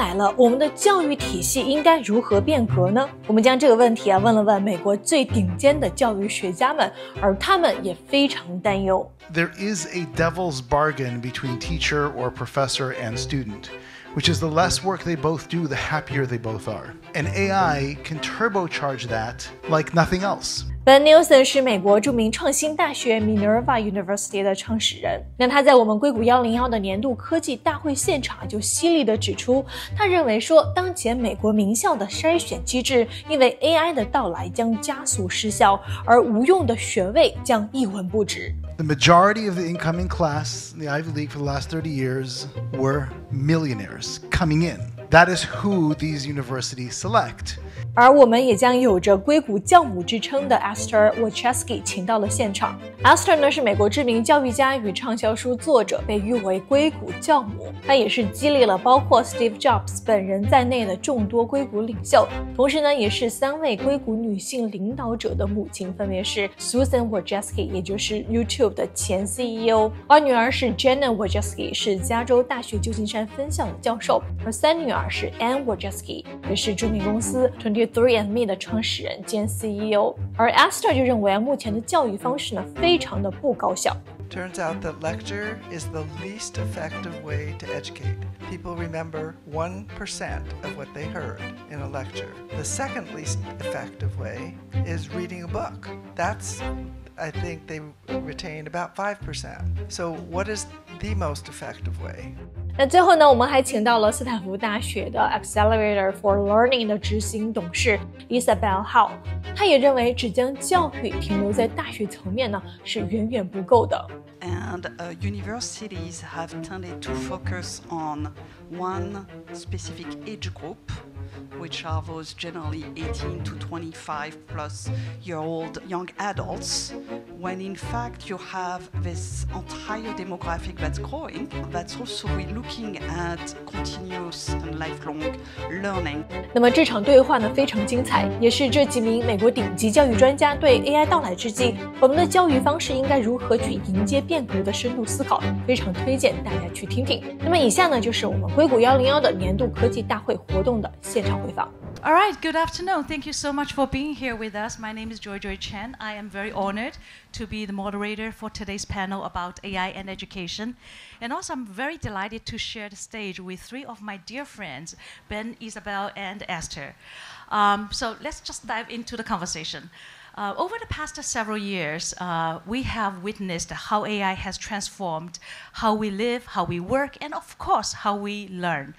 来了，我们的教育体系应该如何变革呢？我们将这个问题问了问美国最顶尖的教育学家们，而他们也非常担忧。There is a devil's bargain between teacher or professor and student, which is the less work they both do, the happier they both are. And AI can turbocharge that like nothing else. Ben Nielsen 是美国著名创新大学 Minerva University 的创始人。那他在我们硅谷101的年度科技大会现场就犀利地指出，他认为说，当前美国名校的筛选机制因为 AI 的到来将加速失效，而无用的学位将一文不值。The majority of the incoming class in the Ivy League for the last 30 years were millionaires coming in. That is who these universities select. 而我们也将有着硅谷教母之称的 Esther Wojcicki 请到了现场。Esther 呢是美国知名教育家与畅销书作者，被誉为硅谷教母。她也是激励了包括 Steve Jobs 本人在内的众多硅谷领袖，同时呢也是3位硅谷女性领导者的母亲，分别是 Susan Wojcicki， 也就是 YouTube 的前 CEO， 而女儿是 Jenna Wojcicki， 是加州大学旧金山分校的教授，而3女儿是 Ann Wojcicki， 也是著名公司 23andMe 的创始人兼 CEO。 而 Esther 就认为目前的教育方式呢非常的不高效。Turns out that lecture is the least effective way to educate. People remember 1% of what they heard in a lecture. The second least effective way is reading a book. I think they retain about 5%. So what is the most effective way? 那最后呢，我们还请到了斯坦福大学的 Accelerator for Learning 的执行董事 Isabelle Hau， 她也认为只将教育停留在大学层面呢是远远不够的。And universities have tended to focus on one specific age group, which are those generally 18 to 25-plus-year-old young adults, when in fact you have this entire demographic that's growing, that's also looking at continuous and lifelong learning. 那么这场对话呢非常精彩，也是这几名美国顶级教育专家对 AI 到来之际，我们的教育方式应该如何去迎接变革的深度思考，非常推荐大家去听听。那么以下呢就是我们硅谷101的年度科技大会活动的现场回放。All right, good afternoon. Thank you so much for being here with us. My name is Joy Chen. I am very honored to be the moderator for today's panel about AI and education. And also, I'm very delighted to share the stage with 3 of my dear friends, Ben, Isabelle, and Esther. So let's just dive into the conversation. Over the past several years, we have witnessed how AI has transformed how we live, how we work, and of course, how we learn.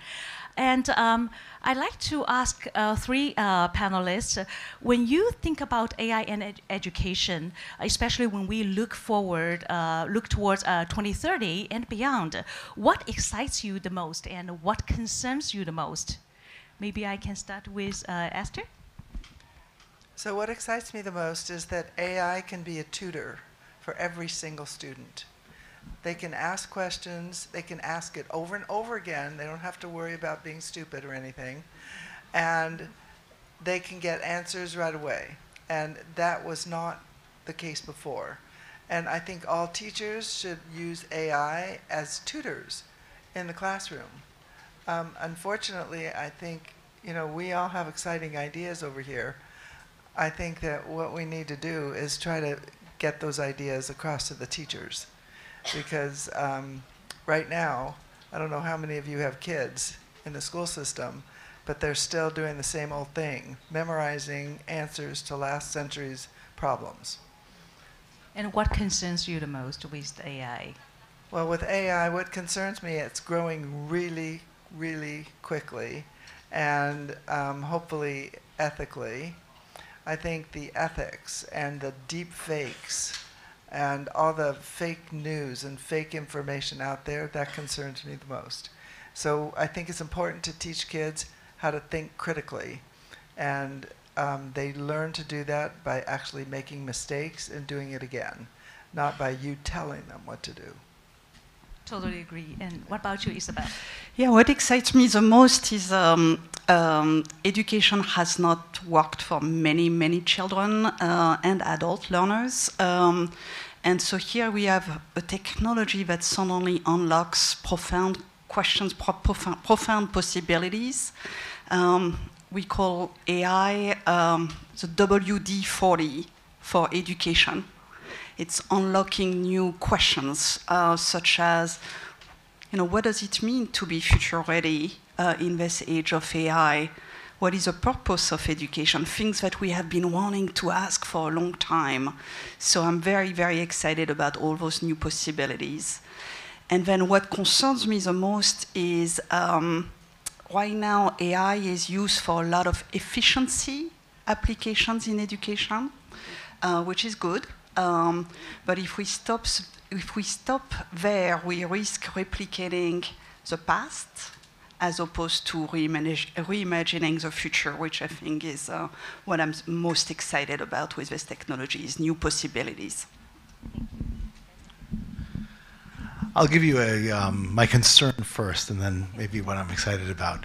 And I'd like to ask 3 panelists, when you think about AI and education, especially when we look forward, look towards 2030 and beyond, what excites you the most and what concerns you the most? Maybe I can start with Esther? So what excites me the most is that AI can be a tutor for every single student. They can ask questions, they can ask it over and over again, they don't have to worry about being stupid or anything, and they can get answers right away. And that was not the case before. And I think all teachers should use AI as tutors in the classroom. Unfortunately, I think, we all have exciting ideas over here. I think that what we need to do is try to get those ideas across to the teachers. Because right now, I don't know how many of you have kids in the school system, but they're still doing the same old thing, memorizing answers to last century's problems. And what concerns you the most with AI? Well, with AI, what concerns me, it's growing really, really quickly, and hopefully ethically. I think the ethics and the deep fakes and all the fake news and fake information out there, that concerns me the most. So I think it's important to teach kids how to think critically. And they learn to do that by actually making mistakes and doing it again, not by you telling them what to do. Totally agree. And what about you, Isabelle? Yeah, what excites me the most is education has not worked for many, many children and adult learners. And so here we have a technology that suddenly unlocks profound questions, profound possibilities. We call AI the WD-40 for education. It's unlocking new questions, such as, what does it mean to be future ready in this age of AI? What is the purpose of education? Things that we have been wanting to ask for a long time. So I'm very, very excited about all those new possibilities. And then what concerns me the most is right now AI is used for a lot of efficiency applications in education, which is good. But if we stop there, we risk replicating the past as opposed to reimagining the future, which I think is what I'm most excited about with this technology, is new possibilities. I'll give you my concern first, and then maybe what I'm excited about.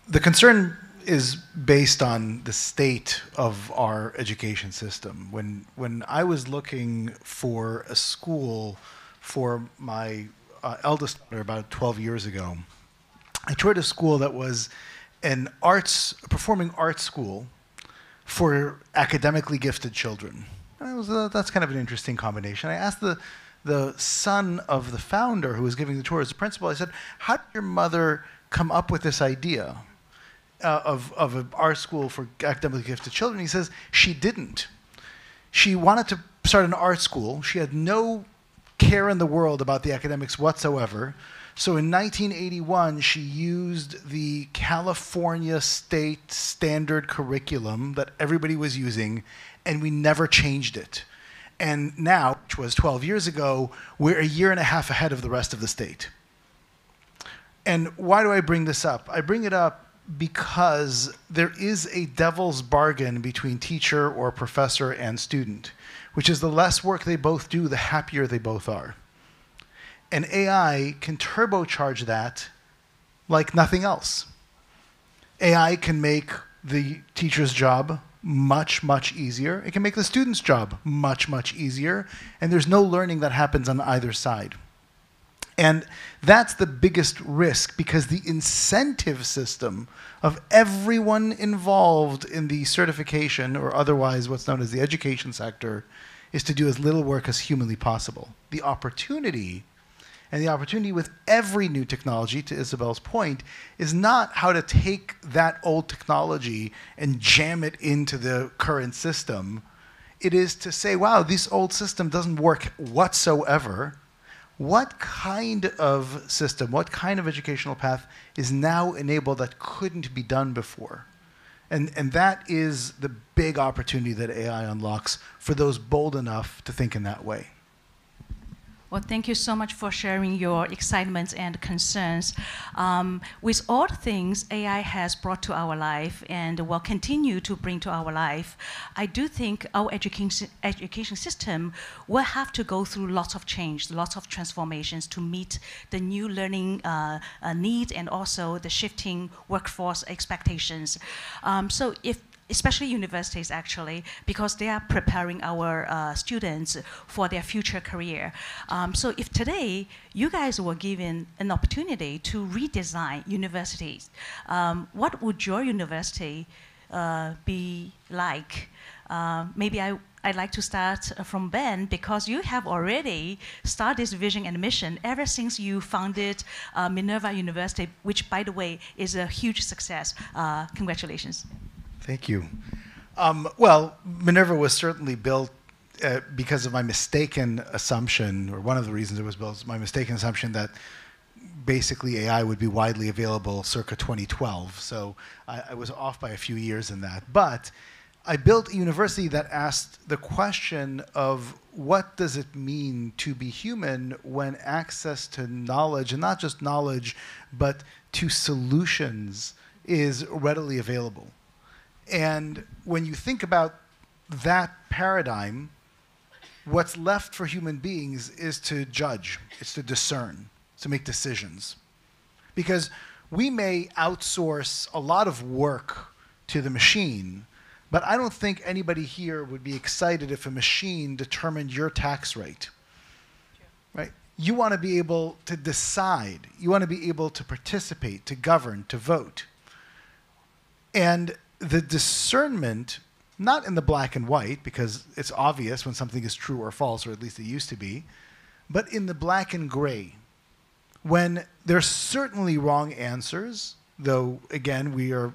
The concern is based on the state of our education system. When I was looking for a school for my eldest daughter about 12 years ago, I toured a school that was a performing arts school for academically gifted children. That's kind of an interesting combination. I asked the son of the founder who was giving the tour as a principal, I said, how did your mother come up with this idea of an art school for academically gifted children? He says, she didn't. She wanted to start an art school. She had no care in the world about the academics whatsoever. So in 1981, she used the California state standard curriculum that everybody was using, and we never changed it. And now, which was 12 years ago, we're a year and a half ahead of the rest of the state. And why do I bring this up? I bring it up because there is a devil's bargain between teacher or professor and student, which is the less work they both do, the happier they both are. And AI can turbocharge that like nothing else. AI can make the teacher's job much, much easier. It can make the student's job much, much easier. And there's no learning that happens on either side. And that's the biggest risk, because the incentive system of everyone involved in the certification, or otherwise what's known as the education sector, is to do as little work as humanly possible. The opportunity with every new technology, to Isabelle's point, is not how to take that old technology and jam it into the current system. It is to say, wow, this old system doesn't work whatsoever. What kind of system, what kind of educational path is now enabled that couldn't be done before? And that is the big opportunity that AI unlocks for those bold enough to think in that way. Well, thank you so much for sharing your excitements and concerns. With all the things AI has brought to our life and will continue to bring to our life, I do think our education system will have to go through lots of change, lots of transformations to meet the new learning needs and also the shifting workforce expectations. So especially universities, actually, because they are preparing our students for their future career. So if today you guys were given an opportunity to redesign universities, what would your university be like? Maybe I'd like to start from Ben, because you have already started this vision and mission ever since you founded Minerva University, which, by the way, is a huge success. Congratulations. Thank you. Well, Minerva was certainly built because of my mistaken assumption, or one of the reasons it was built is my mistaken assumption that basically AI would be widely available circa 2012. So I was off by a few years in that. But I built a university that asked the question of what does it mean to be human when access to knowledge, and not just knowledge, but to solutions, is readily available. And when you think about that paradigm, what's left for human beings is to judge, it's to discern, to make decisions. Because we may outsource a lot of work to the machine, but I don't think anybody here would be excited if a machine determined your tax rate. Right? You want to be able to decide. You want to be able to participate, to govern, to vote. And the discernment, not in the black and white, because it's obvious when something is true or false, or at least it used to be, but in the black and gray, when there's certainly wrong answers, though, again, we are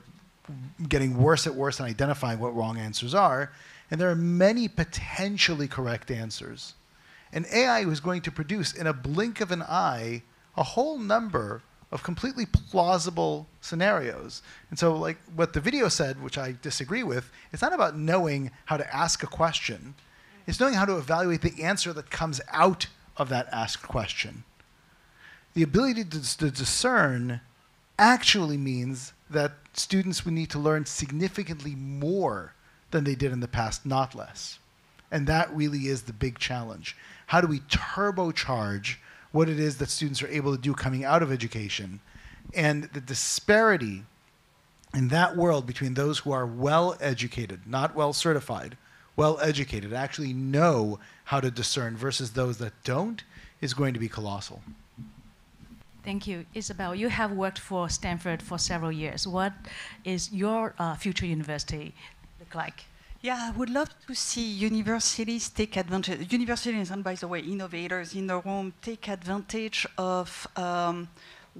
getting worse at worse in identifying what wrong answers are, and there are many potentially correct answers. And AI is going to produce, in a blink of an eye, a whole number of completely plausible scenarios. And so, like what the video said, which I disagree with, it's not about knowing how to ask a question. It's knowing how to evaluate the answer that comes out of that asked question. The ability to discern actually means that students would need to learn significantly more than they did in the past, not less. And that really is the big challenge. How do we turbocharge what it is that students are able to do coming out of education? And the disparity in that world between those who are well-educated, not well-certified, well-educated, actually know how to discern versus those that don't, is going to be colossal. Thank you. Isabelle, you have worked for Stanford for several years. What is your future university look like? Yeah, I would love to see universities take advantage, universities and, by the way, innovators in the room, take advantage of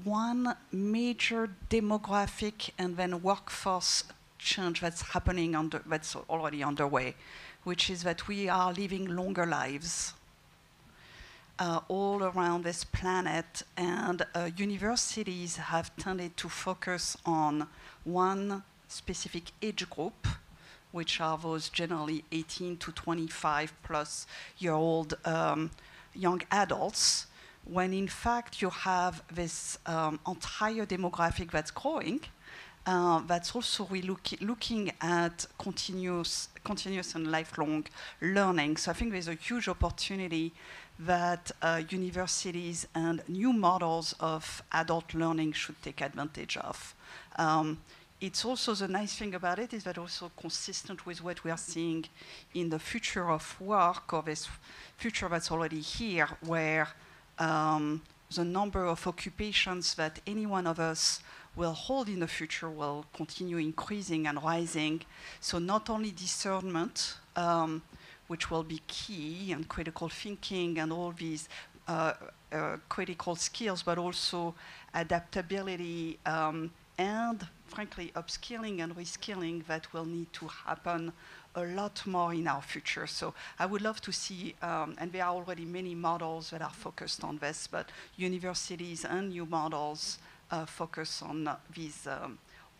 one major demographic and then workforce change that's happening, that's already underway, which is that we are living longer lives all around this planet, and universities have tended to focus on one specific age group, which are those generally 18 to 25 plus year old young adults, when in fact you have this entire demographic that's growing, that's also looking at continuous and lifelong learning. So I think there's a huge opportunity that universities and new models of adult learning should take advantage of. It's also, the nice thing about it is that also consistent with what we are seeing in the future of work, or this future that's already here, where the number of occupations that any one of us will hold in the future will continue increasing and rising. So not only discernment, which will be key, and critical thinking and all these critical skills, but also adaptability and, frankly, upskilling and reskilling that will need to happen a lot more in our future. So I would love to see, and there are already many models that are focused on this, but universities and new models focus on these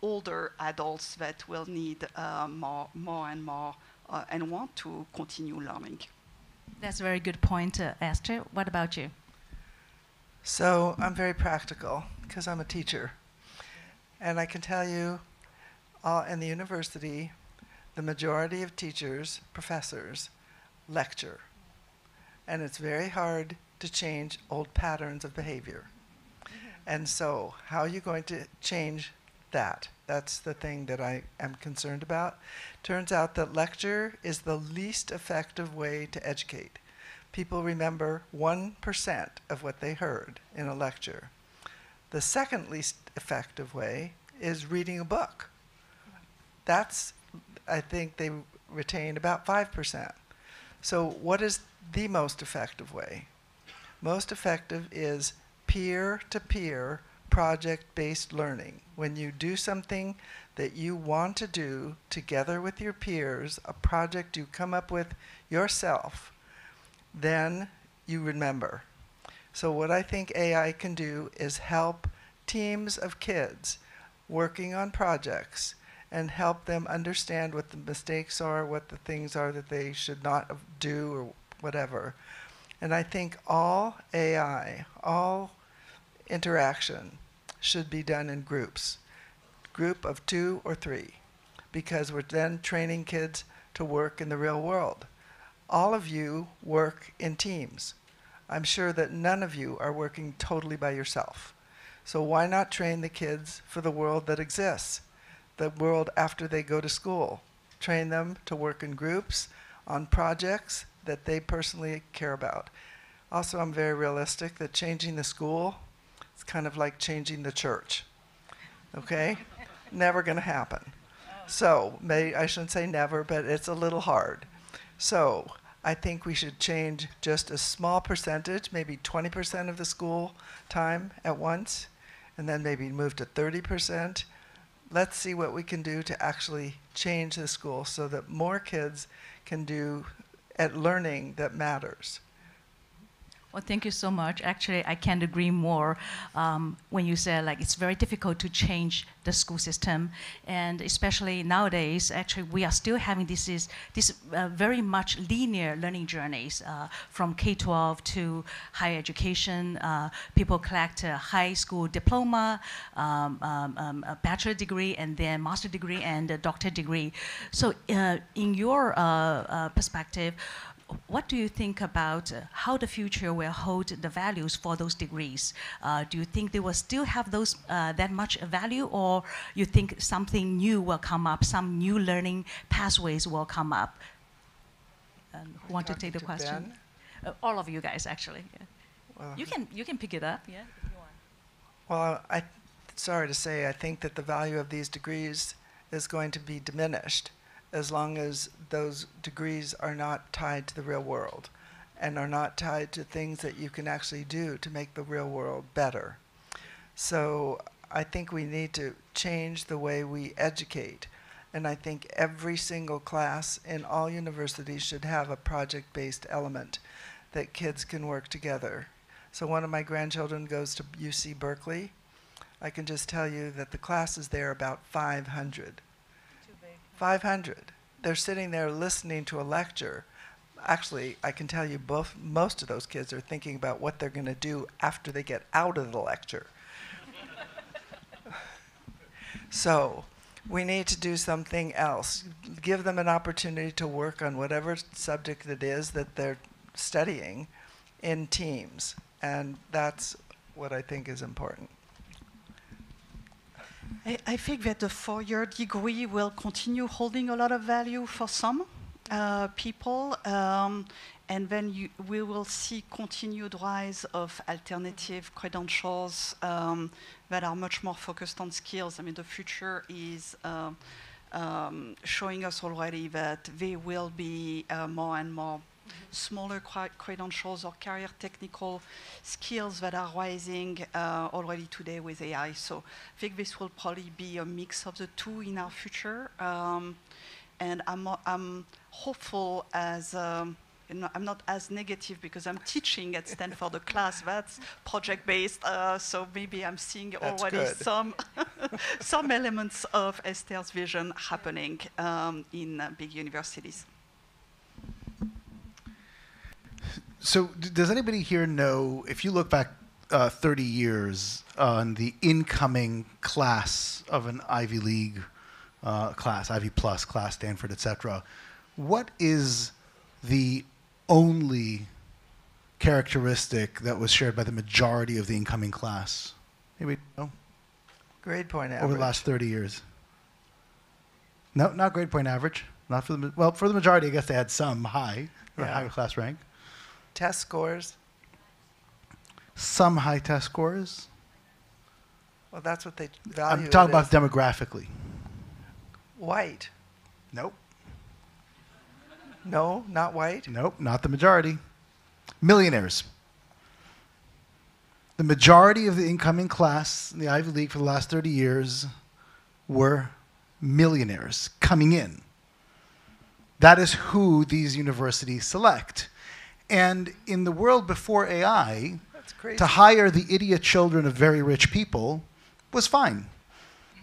older adults that will need more and more and want to continue learning. That's a very good point, Esther. What about you? So I'm very practical because I'm a teacher. And I can tell you, in the university, the majority of teachers, professors, lecture. And it's very hard to change old patterns of behavior. And so how are you going to change that? That's the thing that I am concerned about. Turns out that lecture is the least effective way to educate. People remember 1% of what they heard in a lecture. The second least effective way is reading a book. That's, I think they retain about 5%. So what is the most effective way? Most effective is peer-to-peer project-based learning. When you do something that you want to do together with your peers, a project you come up with yourself, then you remember. So what I think AI can do is help teams of kids working on projects and help them understand what the mistakes are, what the things are that they should not do or whatever. And I think all AI, all interaction should be done in groups, group of 2 or 3, because we're then training kids to work in the real world. All of you work in teams. I'm sure that none of you are working totally by yourself. So why not train the kids for the world that exists, the world after they go to school? Train them to work in groups on projects that they personally care about. Also, I'm very realistic that changing the school is kind of like changing the church. Okay? Never going to happen. So, I shouldn't say never, but it's a little hard. So, I think we should change just a small percentage, maybe 20% of the school time at once, and then maybe move to 30%. Let's see what we can do to actually change the school so that more kids can do at learning that matters. Well, thank you so much. Actually, I can't agree more when you say like it's very difficult to change the school system, and especially nowadays, actually, we are still having this very much linear learning journeys from K-12 to higher education. People collect a high school diploma, a bachelor degree, and then master degree and a doctorate degree. So, in your perspective, what do you think about how the future will hold the values for those degrees? Do you think they will still have those that much value, or you think something new will come up, some new learning pathways will come up? Who want to take the question? All of you guys, actually. Yeah. Well, you can pick it up. Yeah. If you want. Well, sorry to say, I think that the value of these degrees is going to be diminished as long as those degrees are not tied to the real world and are not tied to things that you can actually do to make the real world better. So I think we need to change the way we educate. And I think every single class in all universities should have a project-based element that kids can work together. So one of my grandchildren goes to UC Berkeley. I can just tell you that the classes there are about 500. 500. They're sitting there listening to a lecture. Actually, I can tell you most of those kids are thinking about what they're going to do after they get out of the lecture. So we need to do something else. Give them an opportunity to work on whatever subject it is that they're studying in teams. And that's what I think is important. I think that the four-year degree will continue holding a lot of value for some people, and then we will see continued rise of alternative credentials that are much more focused on skills. I mean, the future is showing us already that there will be more and more smaller credentials or career technical skills that are rising already today with AI. So I think this will probably be a mix of the two in our future. And I'm hopeful as, I'm not as negative because I'm teaching at Stanford a class that's project-based, so maybe I'm seeing already some elements of Esther's vision happening in big universities. So does anybody here know, if you look back 30 years on the incoming class of an Ivy League class, Ivy Plus class, Stanford, etc., what is the only characteristic that was shared by the majority of the incoming class? Anybody know? Grade point average. Over the last 30 years. No, not grade point average. Not for the, well, for the majority, I guess they had some high, or higher class rank. Test scores. Some high test scores. Well, that's what they value. I'm talking about demographically. White. Nope. No, not white? Nope, not the majority. Millionaires. The majority of the incoming class in the Ivy League for the last 30 years were millionaires coming in. That is who these universities select. And in the world before AI, to hire the idiot children of very rich people was fine,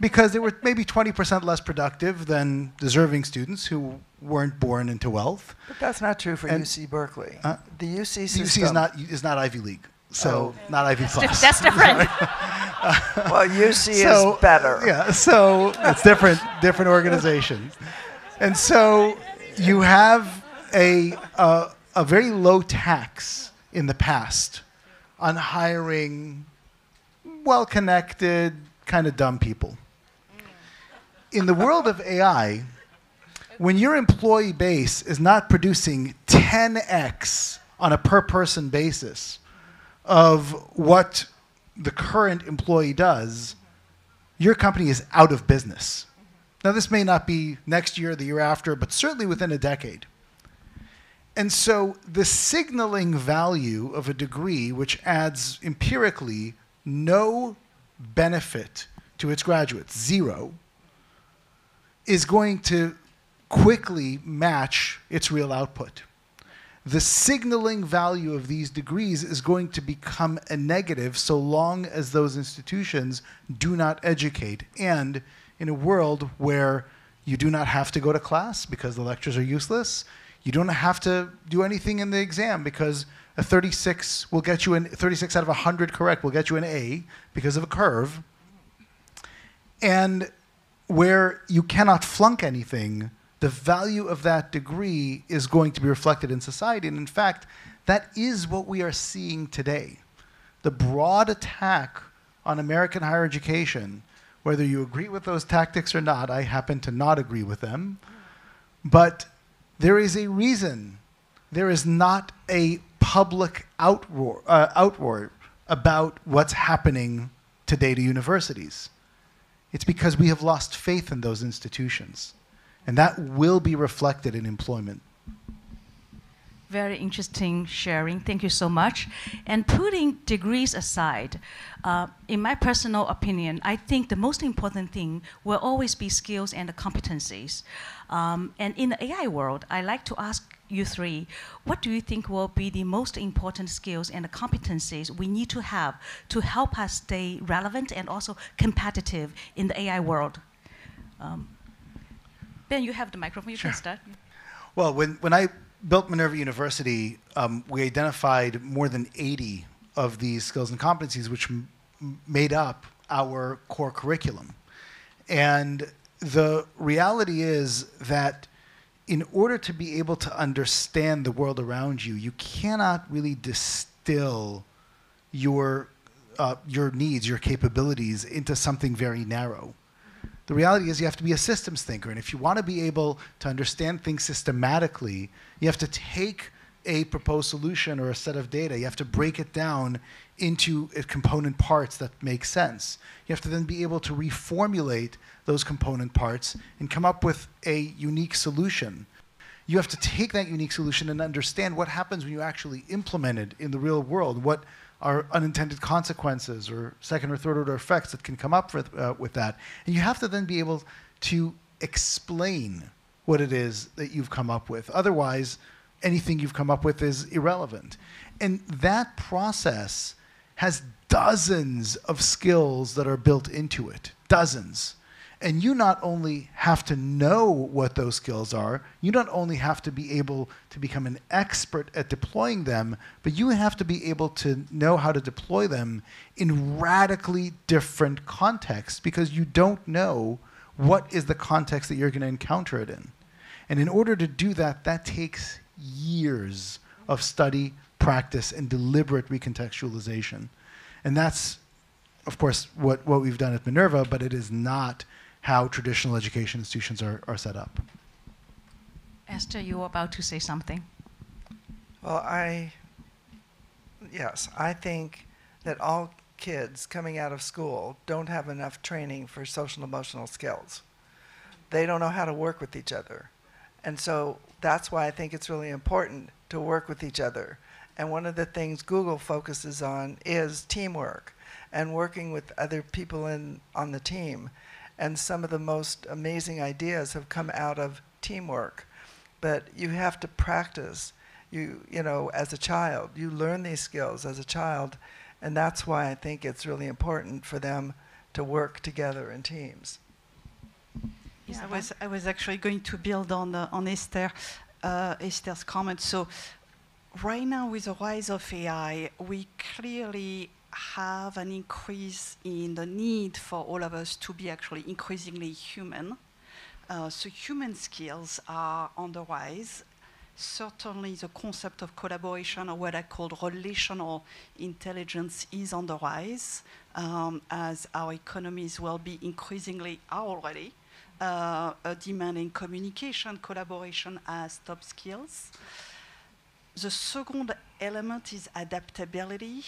because they were maybe 20% less productive than deserving students who weren't born into wealth. But that's not true for UC Berkeley. The UC system... UC is not Ivy League, so not Ivy Plus. That's different. Well, UC is better. Yeah, so it's different organizations. And so you have a very low tax in the past on hiring well-connected, kind of dumb people. In the world of AI, when your employee base is not producing 10x on a per-person basis of what the current employee does, your company is out of business. Now, this may not be next year, the year after, but certainly within a decade. And so the signaling value of a degree which adds empirically no benefit to its graduates, zero, is going to quickly match its real output. The signaling value of these degrees is going to become a negative so long as those institutions do not educate. And in a world where you do not have to go to class because the lectures are useless, you don't have to do anything in the exam because a 36 will get you 36 out of 100 correct will get you an A because of a curve. And where you cannot flunk anything, the value of that degree is going to be reflected in society. And in fact, that is what we are seeing today. The broad attack on American higher education, whether you agree with those tactics or not, I happen to not agree with them, but there is a reason. There is not a public outroar about what's happening today to universities. It's because we have lost faith in those institutions. And that will be reflected in employment. Very interesting sharing. Thank you so much. And putting degrees aside, in my personal opinion, I think the most important thing will always be skills and competencies. And in the AI world, I like to ask you three, what do you think will be the most important skills and competencies we need to have to help us stay relevant and also competitive in the AI world? Ben, you have the microphone. You can start. Well, when I built Minerva University, we identified more than 80 of these skills and competencies which made up our core curriculum. And the reality is that in order to be able to understand the world around you, you cannot really distill your needs, your capabilities into something very narrow. The reality is you have to be a systems thinker. And if you want to be able to understand things systematically, you have to take a proposed solution or a set of data. You have to break it down into component parts that make sense. You have to then be able to reformulate those component parts and come up with a unique solution. You have to take that unique solution and understand what happens when you actually implement it in the real world, what are unintended consequences or second or third order effects that can come up with that. And you have to then be able to explain what it is that you've come up with. Otherwise, anything you've come up with is irrelevant. And that process has dozens of skills that are built into it, dozens. And you not only have to know what those skills are, you not only have to be able to become an expert at deploying them, but you have to be able to know how to deploy them in radically different contexts because you don't know what is the context that you're going to encounter it in. And in order to do that, that takes years of study, practice, and deliberate recontextualization. And that's, of course, what we've done at Minerva, but it is not how traditional education institutions are set up. Esther, you were about to say something. Well, yes, I think that all kids coming out of school don't have enough training for social and emotional skills. They don't know how to work with each other. And so that's why I think it's really important to work with each other. And one of the things Google focuses on is teamwork and working with other people on the team. And some of the most amazing ideas have come out of teamwork. But you have to practice, you know, as a child. You learn these skills as a child, and that's why I think it's really important for them to work together in teams. Yeah, I was actually going to build on Esther's comment. So right now, with the rise of AI, we clearly have an increase in the need for all of us to be actually increasingly human. So human skills are on the rise. Certainly the concept of collaboration, or what I call relational intelligence, is on the rise, as our economies will be increasingly, are already, demanding communication, collaboration as top skills. The second element is adaptability,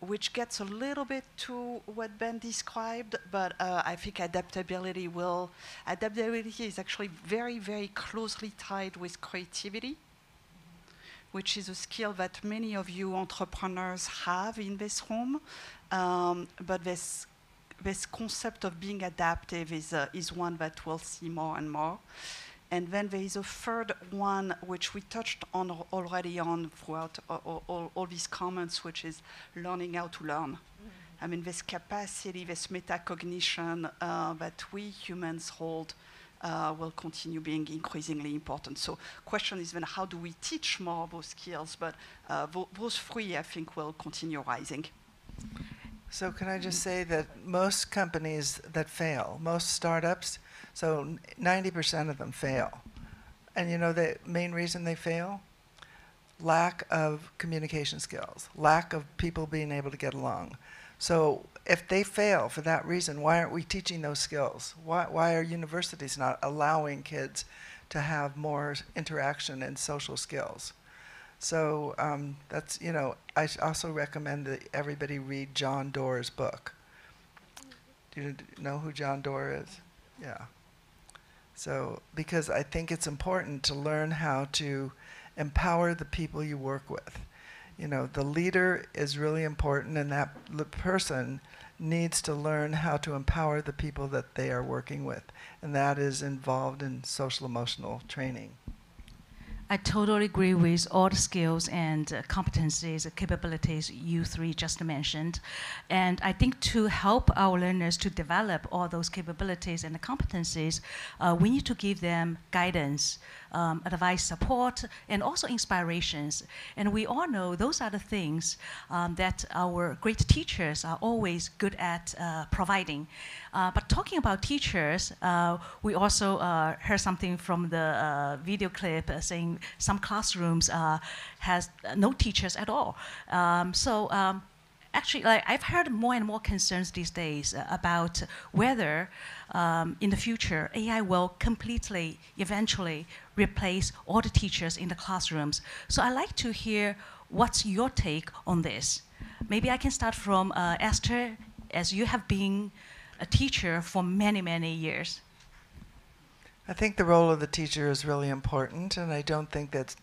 which gets a little bit to what Ben described, but I think adaptability is actually very, very closely tied with creativity, which is a skill that many of you entrepreneurs have in this room. But this concept of being adaptive is one that we'll see more and more. And then there is a third one, which we touched on already throughout all these comments, which is learning how to learn. I mean, this capacity, this metacognition that we humans hold will continue being increasingly important. So question is then how do we teach more of those skills? But those three, I think, will continue rising. So can I just say that most companies that fail, most startups, so 90% of them fail. And you know the main reason they fail? Lack of communication skills, lack of people being able to get along. So if they fail for that reason, why aren't we teaching those skills? Why are universities not allowing kids to have more interaction and social skills? So that's, you know, I also recommend that everybody read John Doerr's book. Do you know who John Doerr is? Yeah. So, because I think it's important to learn how to empower the people you work with. You know, the leader is really important, and that person needs to learn how to empower the people that they are working with. And that is involved in social emotional training. I totally agree with all the skills and competencies, capabilities you three just mentioned. And I think to help our learners to develop all those capabilities and competencies, we need to give them guidance, advice, support, and also inspirations. And we all know those are the things that our great teachers are always good at providing. But talking about teachers, we also heard something from the video clip saying some classrooms has no teachers at all. Actually, I've heard more and more concerns these days about whether in the future AI will completely, eventually replace all the teachers in the classrooms. So I'd like to hear what's your take on this. Maybe I can start from Esther, as you have been a teacher for many, many years. I think the role of the teacher is really important, and I don't think that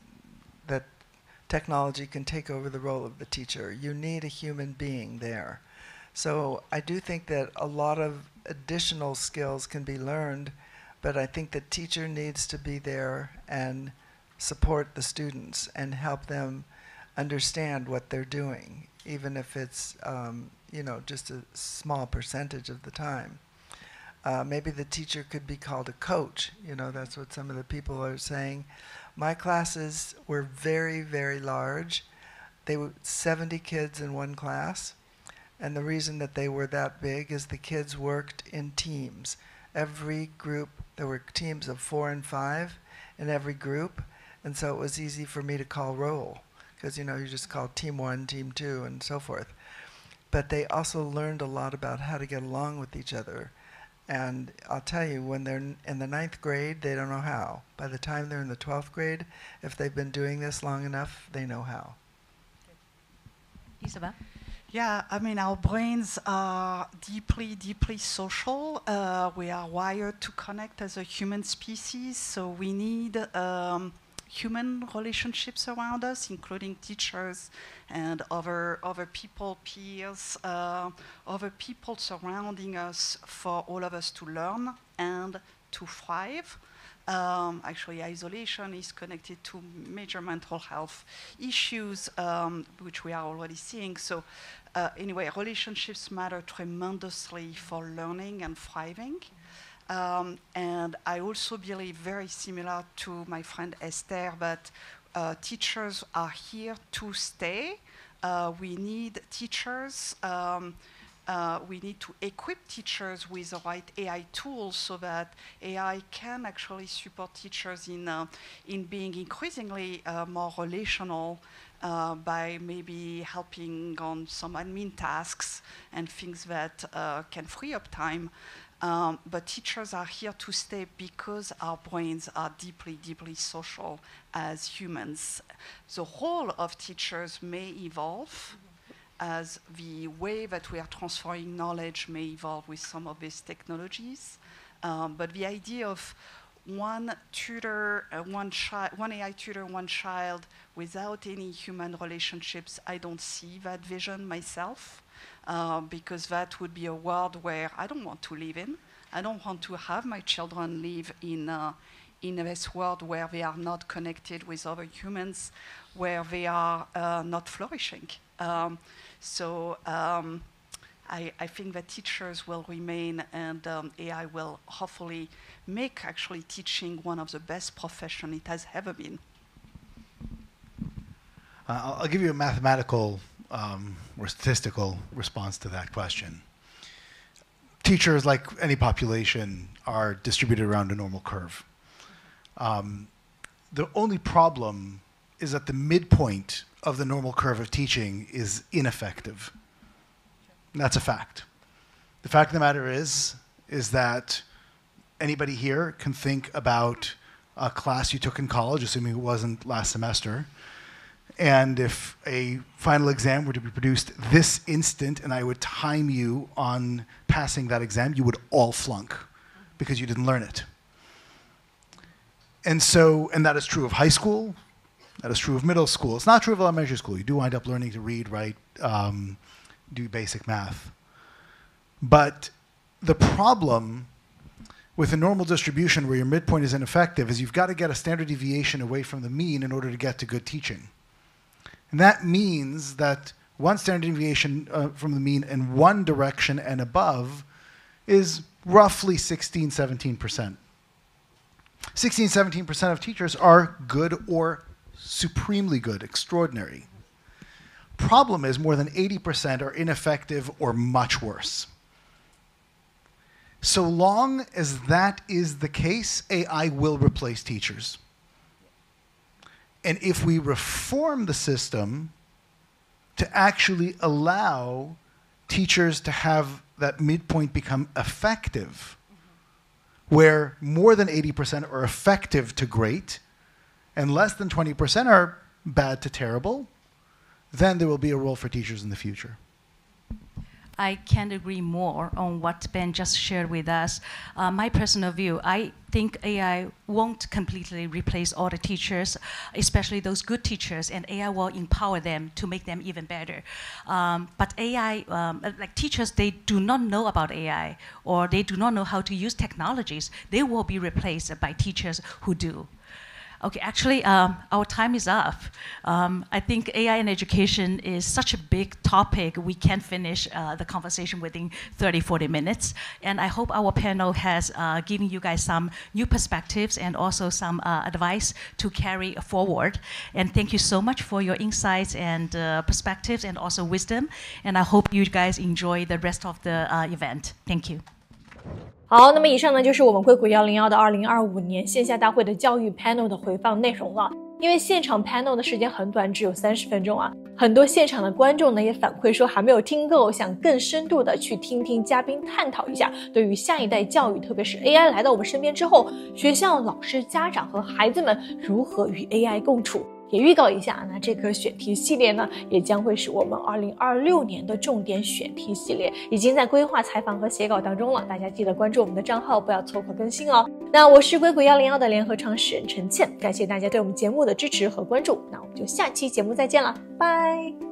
technology can take over the role of the teacher. You need a human being there. So I do think that a lot of additional skills can be learned, but I think the teacher needs to be there and support the students and help them understand what they're doing, even if it's you know, just a small percentage of the time. Maybe the teacher could be called a coach. You know, that's what some of the people are saying. My classes were very, very large. They were 70 kids in one class. And the reason that they were that big is the kids worked in teams. Every group, there were teams of 4 and 5 in every group. And so it was easy for me to call roll. Because, you know, you just call team 1, team 2, and so forth. But they also learned a lot about how to get along with each other. And I'll tell you, when they're in the 9th grade, they don't know how. By the time they're in the 12th grade, if they've been doing this long enough, they know how. Isabelle? Yeah, I mean, our brains are deeply, deeply social. We are wired to connect as a human species, so we need human relationships around us, including teachers and other people, peers, other people surrounding us, for all of us to learn and to thrive. Actually, isolation is connected to major mental health issues, which we are already seeing. So anyway, relationships matter tremendously for learning and thriving. And I also believe, very similar to my friend Esther, that teachers are here to stay. We need teachers. We need to equip teachers with the right AI tools so that AI can actually support teachers in being increasingly more relational, by maybe helping on some admin tasks and things that can free up time. But teachers are here to stay because our brains are deeply, deeply social as humans. The role of teachers may evolve as the way that we are transferring knowledge may evolve with some of these technologies. But the idea of one tutor, one AI tutor, one child without any human relationships, I don't see that vision myself. Because that would be a world where I don't want to live in. I don't want to have my children live in this world where they are not connected with other humans, where they are not flourishing. I think that teachers will remain, and AI will hopefully make actually teaching one of the best professions it has ever been. I'll give you a mathematical or statistical response to that question. Teachers, like any population, are distributed around a normal curve. The only problem is that the midpoint of the normal curve of teaching is ineffective. And that's a fact. The fact of the matter is that anybody here can think about a class you took in college, assuming it wasn't last semester, and if a final exam were to be produced this instant and I would time you on passing that exam, you would all flunk because you didn't learn it. And that is true of high school, that is true of middle school. It's not true of elementary school. You do wind up learning to read, write, do basic math. But the problem with a normal distribution where your midpoint is ineffective is you've got to get a standard deviation away from the mean in order to get to good teaching. And that means that one standard deviation from the mean in one direction and above is roughly 16, 17%. 16, 17% of teachers are good or supremely good, extraordinary. Problem is more than 80% are ineffective or much worse. So long as that is the case, AI will replace teachers. And if we reform the system to actually allow teachers to have that midpoint become effective, where more than 80% are effective to great, and less than 20% are bad to terrible, then there will be a role for teachers in the future. I can't agree more on what Ben just shared with us. My personal view, I think AI won't completely replace all the teachers, especially those good teachers, and AI will empower them to make them even better. But AI, like teachers, they do not know about AI, or they do not know how to use technologies. They will be replaced by teachers who do. Okay, actually, our time is up. I think AI and education is such a big topic, we can't finish the conversation within 30, 40 minutes. And I hope our panel has given you guys some new perspectives and also some advice to carry forward. And thank you so much for your insights and perspectives and also wisdom. And I hope you guys enjoy the rest of the event. Thank you. 好，那么以上呢就是我们硅谷101的2025年线下大会的教育 panel 的回放内容了。因为现场 panel 的时间很短，只有30分钟啊，很多现场的观众呢也反馈说还没有听够，想更深度的去听听嘉宾探讨一下对于下一代教育，特别是 AI 来到我们身边之后，学校、老师、家长和孩子们如何与 AI 共处。也预告一下，那这个选题系列呢，也将会是我们2026年的重点选题系列，已经在规划、采访和写稿当中了。大家记得关注我们的账号，不要错过更新哦。那我是硅谷101的联合创始人陈倩，感谢大家对我们节目的支持和关注。那我们就下期节目再见了，拜。